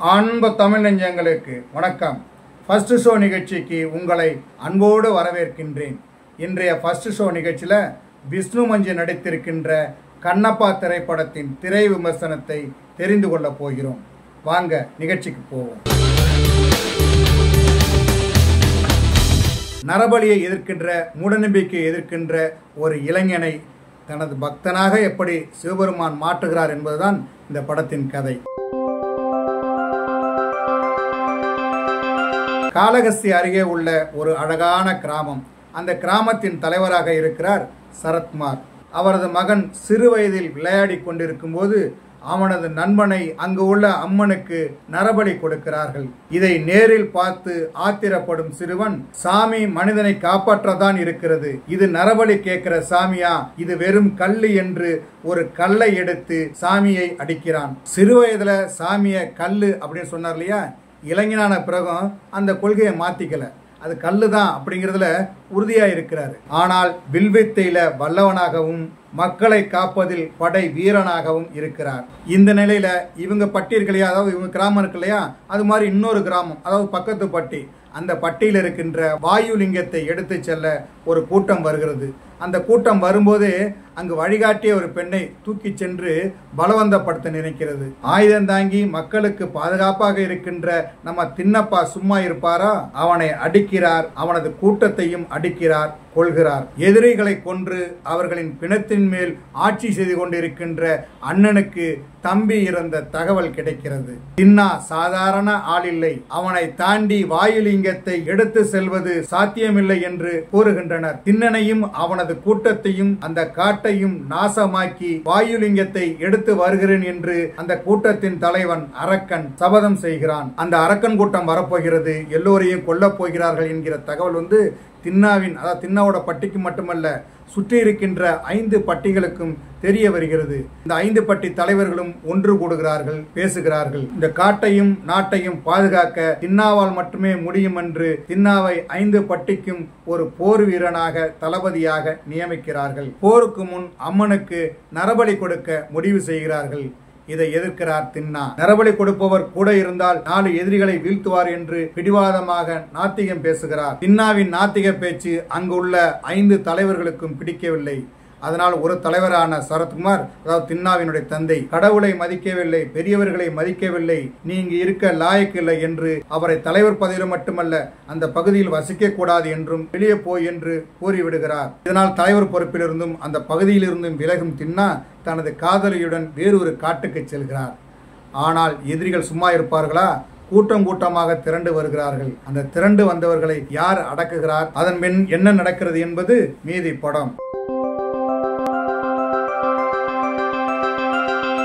அன்பு தமிழ் நெஞ்சங்களுக்கு வணக்கம். ஃபர்ஸ்ட் ஷோ நிகழ்ச்சிக்கு உங்களை அன்போடு வரவேற்கின்றேன். இன்றைய ஃபர்ஸ்ட் ஷோ நிகழ்ச்சியில் விஷ்ணு மஞ்சு நடித்திருக்கின்ற கண்ணப்பா திரைப்படத்தின் திரை விமர்சனத்தை தெரிந்து கொள்ள போகிறோம். வாங்க நிகழ்ச்சிக்கு போவோம். நரபலியை எதிர்க்கின்ற, மூடநம்பிக்கையை எதிர்க்கின்ற ஒரு இளைஞனை தனது பக்தனாக எப்படி சிவபெருமான் மாற்றுகிறார் என்பதுதான் இந்த படத்தின் கதை. காளகஸ்தி அருகே உள்ள ஒரு அழகான கிராமம். அந்த கிராமத்தின் தலைவராக இருக்கிறார் சரத்குமார். அவரது மகன் சிறு வயதில் விளையாடி கொண்டிருக்கும் போது அவனது நண்பனை அங்கு உள்ள அம்மனுக்கு நரபலி கொடுக்கிறார்கள். இதை நேரில் பார்த்து ஆத்திரப்படும் சிறுவன், சாமி மனிதனை காப்பாற்றதான் இருக்கிறது, இது நரபலி கேட்கிற சாமியா, இது வெறும் கல்லு என்று ஒரு கல்லை எடுத்து சாமியை அடிக்கிறான். சிறு வயதுல சாமிய கல்லு அப்படின்னு சொன்னார் இல்லையா, இளைஞனான பிறகும் அந்த கொள்கையை மாத்திக்கல, அது கல்லுதான் அப்படிங்கிறதுல உறுதியா இருக்கிறாரு. ஆனால் வில்வித்தையில வல்லவனாகவும் மக்களை காப்பதில் படை வீரனாகவும் இருக்கிறார். இந்த நிலையில இவங்க பட்டி இருக்கு இல்லையா, அதாவது இவங்க கிராமம் இருக்கு இல்லையா, அது மாதிரி இன்னொரு கிராமம், அதாவது பக்கத்து பட்டி, அந்த பட்டியில் இருக்கின்ற வாயு லிங்கத்தை எடுத்து செல்ல ஒரு கூட்டம் வருகிறது. அந்த கூட்டம் வரும்போதே அங்கு வழிகாட்டிய ஒரு பெண்ணை தூக்கி சென்று பலவந்தப்படுத்த நினைக்கிறது. ஆயுதம் தாங்கி மக்களுக்கு பாதுகாப்பாக இருக்கின்ற நம்ம தின்னப்பா சும்மா இருப்பாரா? அவனை அடிக்கிறார், அவனது கூட்டத்தையும் அடிக்கிறார், கொள்கிறார். எதிரிகளை கொன்று அவர்களின் பிணத்தின் மேல் ஆட்சி செய்து கொண்டிருக்கின்ற அண்ணனுக்கு தம்பி இறந்த தகவல் கிடைக்கிறது. தின்னா சாதாரண ஆள் இல்லை, அவனை தாண்டி வாயுலிங்கத்தை எடுத்து செல்வது சாத்தியமில்லை என்று கூறுகின்றனர். தின்னனையும் அவனது கூட்டத்தையும் அந்த காட்டையும் நாசமாக்கி வாயுலிங்கத்தை எடுத்து வருகிறேன் என்று அந்த கூட்டத்தின் தலைவன் அரக்கன் சபதம் செய்கிறான். அந்த அரக்கன் கூட்டம் வரப்போகிறது, எல்லோரையும் கொல்லப் போகிறார்கள் என்கிற தகவல் தின்னாவின், அதாவது தின்னாவோட பட்டிக்கு மட்டுமல்ல, சுற்றி இருக்கின்ற 5 பட்டிகளுக்கும் தெரிய வருகிறது. இந்த 5 பட்டி தலைவர்களும் ஒன்று கூடுகிறார்கள், பேசுகிறார்கள். இந்த காட்டையும் நாட்டையும் பாதுகாக்க தின்னாவால் மட்டுமே முடியும் என்று தின்னாவை 5 பட்டிக்கும் ஒரு போர் வீரனாக, தளபதியாக நியமிக்கிறார்கள். போருக்கு முன் அம்மனுக்கு நரபலி கொடுக்க முடிவு செய்கிறார்கள். இதை எதிர்க்கிறார் தின்னா. நரபலி கொடுப்பவர் கூட இருந்தால் 4 எதிரிகளை வீழ்த்துவார் என்று பிடிவாதமாக நாத்திகம் பேசுகிறார். தின்னாவின் நாத்திக பேச்சு அங்குள்ள 5 தலைவர்களுக்கும் பிடிக்கவில்லை. அதனால் ஒரு தலைவரான சரத்குமார், அதாவது தின்னாவினுடைய தந்தை, கடவுளை மதிக்கவில்லை, பெரியவர்களை மதிக்கவில்லை, நீ இங்கு இருக்க லாயக்கு இல்லை என்று அவரை தலைவர் பதவியில் மட்டுமல்ல அந்த பகுதியில் வசிக்க கூடாது என்றும் வெளியே போய் என்று கூறிவிடுகிறார். இதனால் தலைவர் பொறுப்பிலிருந்தும் அந்த பகுதியில் இருந்தும் விலகும் தின்னா தனது காதலியுடன் வேறொரு காட்டுக்கு செல்கிறார். ஆனால் எதிரிகள் சும்மா இருப்பார்களா? கூட்டம் கூட்டமாக திரண்டு வருகிறார்கள். அந்த திரண்டு வந்தவர்களை யார் அடக்குகிறார், அதன் பின் என்ன நடக்கிறது என்பது மீதி படம்.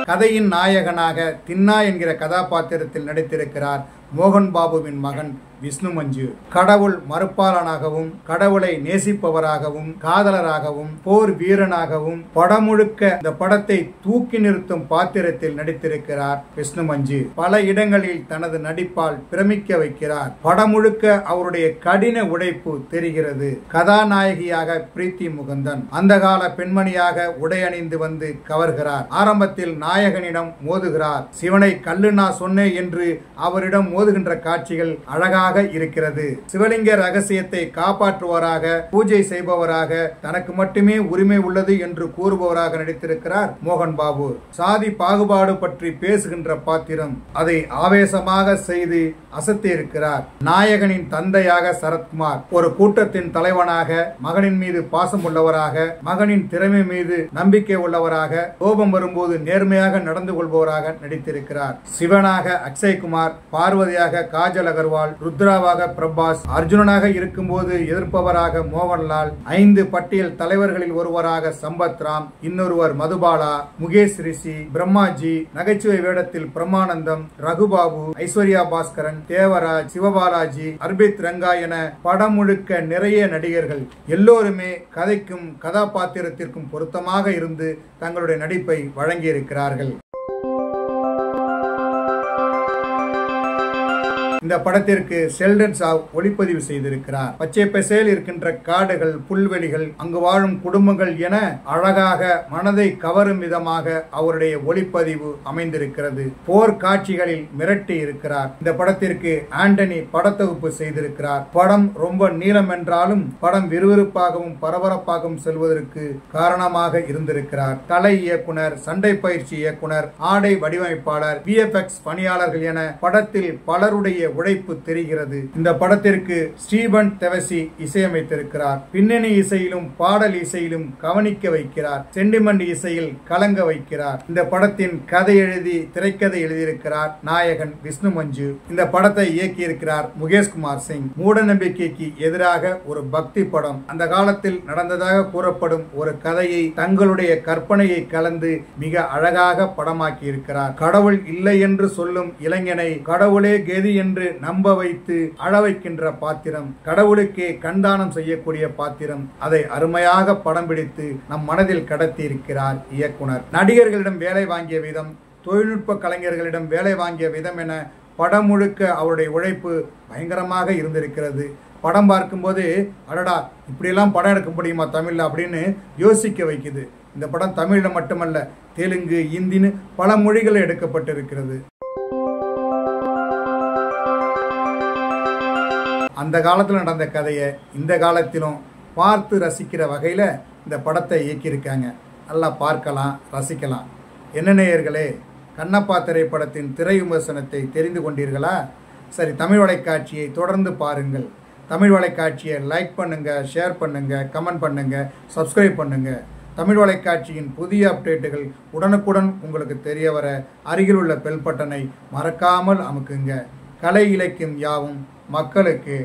கதையின் நாயகனாக தின்னா என்கிற கதாபாத்திரத்தில் நடித்திருக்கிறார் மோகன் பாபுவின் மகன் விஷ்ணு மஞ்சு. கடவுள் மறுப்பாளனாகவும், கடவுளை நேசிப்பவராகவும், காதலராகவும், போர் வீரனாகவும் படம் முழுக்க இந்த படத்தை தூக்கி நிறுத்தும் பாத்திரத்தில் நடித்திருக்கிறார் விஷ்ணு மஞ்சு. பல இடங்களில் தனது நடிப்பால் பிரமிக்க வைக்கிறார். படம் முழுக்க அவருடைய கடின உழைப்பு தெரிகிறது. கதாநாயகியாக பிரீத்தி முகுந்தன், அந்த கால பெண்மணியாக உடையணிந்து வந்து கவர்கிறார். ஆரம்பத்தில் நாயகனிடம் மோதுகிறார். சிவனை கல்லு நான் சொன்னேன் என்று அவரிடம் மோதுகின்ற காட்சிகள் அழகாக இருக்கிறது. சிவலிங்க ரகசியத்தை காப்பாற்றுவராக, பூஜை செய்பவராக, தனக்கு மட்டுமே உரிமை உள்ளது என்று கூறுபவராக நடித்திருக்கிறார் மோகன் பாபு. சாதி பாகுபாடு பற்றி பேசுகின்ற பாத்திரம், அதை ஆவேசமாக செய்து அசத்தி இருக்கிறார். நாயகனின் தந்தையாக சரத்குமார், ஒரு கூட்டத்தின் தலைவனாக, மகனின் மீது பாசம் உள்ளவராக, மகனின் திறமை மீது நம்பிக்கை உள்ளவராக, கோபம் வரும்போது நேர்மையாக நடந்து கொள்பவராக நடித்திருக்கிறார். சிவனாக அக்ஷய்குமார், பார்வதியாக காஜல் அகர்வால், ருத்ராவாக பிரபாஸ், அர்ஜுனனாக இருக்கும்போது எதிர்ப்பவராக மோகன்லால், 5 பட்டியல் தலைவர்களில் ஒருவராக சம்பத் ராம், இன்னொருவர் மதுபாலா, முகேஷ் ரிஷி, பிரம்மாஜி, நகைச்சுவை வேடத்தில் பிரமானந்தம், ரகுபாபு, ஐஸ்வர்யா பாஸ்கரன், தேவராஜ், சிவபாலாஜி, அர்பித் ரங்கா என படம் முழுக்க நிறைய நடிகர்கள். எல்லோருமே கதைக்கும் கதாபாத்திரத்திற்கும் பொருத்தமாக இருந்து தங்களுடைய நடிப்பை வழங்கியிருக்கிறார்கள். இந்த படத்திற்கு செல்டன் சாவ் ஒளிப்பதிவு செய்திருக்கிறார். பச்சை பசேல் இருக்கின்ற காடுகள், புல்வெளிகள், அங்கு வாழும் குடும்பங்கள் என அழகாக மனதை கவரும் விதமாக அவருடைய ஒளிப்பதிவு அமைந்திருக்கிறது. போர் காட்சிகளில் மிரட்டி இருக்கிறார். இந்த படத்திற்கு ஆண்டனி படத்தொகுப்பு செய்திருக்கிறார். படம் ரொம்ப நீளம் என்றாலும் படம் விறுவிறுப்பாகவும் பரபரப்பாகவும் செல்வதற்கு காரணமாக இருந்திருக்கிறார். கலை இயக்குனர், சண்டை பயிற்சி இயக்குனர், ஆடை வடிவமைப்பாளர், VFX பணியாளர்கள் என படத்தில் பலருடைய உழைப்பு தெரிகிறது. இந்த படத்திற்கு ஸ்டீபன் தெவசி இசையமைத்திருக்கிறார். பின்னணி இசையிலும் பாடல் இசையிலும் கவனிக்க வைக்கிறார். சென்டிமெண்ட் இசையில் கலங்க வைக்கிறார். இந்த படத்தின் கதை எழுதி திரைக்கதை எழுதியிருக்கிறார் நாயகன் விஷ்ணு மஞ்சு. இந்த படத்தை இயக்கியிருக்கிறார் முகேஷ்குமார் சிங். மூட நம்பிக்கைக்கு எதிராக ஒரு பக்தி படம். அந்த காலத்தில் நடந்ததாக கூறப்படும் ஒரு கதையை தங்களுடைய கற்பனையை கலந்து மிக அழகாக படமாக்கி இருக்கிறார். கடவுள் இல்லை என்று சொல்லும் இளைஞனை கடவுளே கெதி என்று நம்ப வைத்து அழ வைக்கின்ற பாத்திரம், கடவுளுக்கே கண்தானம் செய்யக்கூடிய பாத்திரம், அதை அருமையாக படம் பிடித்து நம் மனதில் கடத்தி இருக்கிறார் இயக்குனர். நடிகர்களிடம் வேலை வாங்கிய விதம், தொழில்நுட்ப கலைஞர்களிடம் வேலை வாங்கிய விதம் என படம் முழுக்க அவருடைய உழைப்பு பயங்கரமாக இருந்திருக்கிறது. படம் பார்க்கும்போது அடடா இப்படியெல்லாம் படம் எடுக்க முடியுமா தமிழ்ல அப்படின்னு யோசிக்க வைக்குது. இந்த படம் தமிழ்ல மட்டுமல்ல, தெலுங்கு, இந்தின்னு பல மொழிகள் எடுக்கப்பட்டிருக்கிறது. அந்த காலத்தில் நடந்த கதையை இந்த காலத்திலும் பார்த்து ரசிக்கிற வகையில் இந்த படத்தை இயக்கியிருக்காங்க. நல்லா பார்க்கலாம், ரசிக்கலாம். என்ன நேயர்களே, கண்ணப்பா திரைப்படத்தின் திரை விமர்சனத்தை தெரிந்து கொண்டீர்களா? சரி, தமிழ் வலைக்காட்சியை தொடர்ந்து பாருங்கள். தமிழ் வலைக்காட்சியை லைக் பண்ணுங்க, ஷேர் பண்ணுங்க, கமெண்ட் பண்ணுங்க, சப்ஸ்கிரைப் பண்ணுங்க. தமிழ் வலைக்காட்சியின் புதிய அப்டேட்டுகள் உடனுக்குடன் உங்களுக்கு தெரிய வர அருகில் உள்ள பெல் பட்டனை மறக்காமல் அமுக்குங்க. கலை இலக்கியம் யாவும் மக்களுக்கு.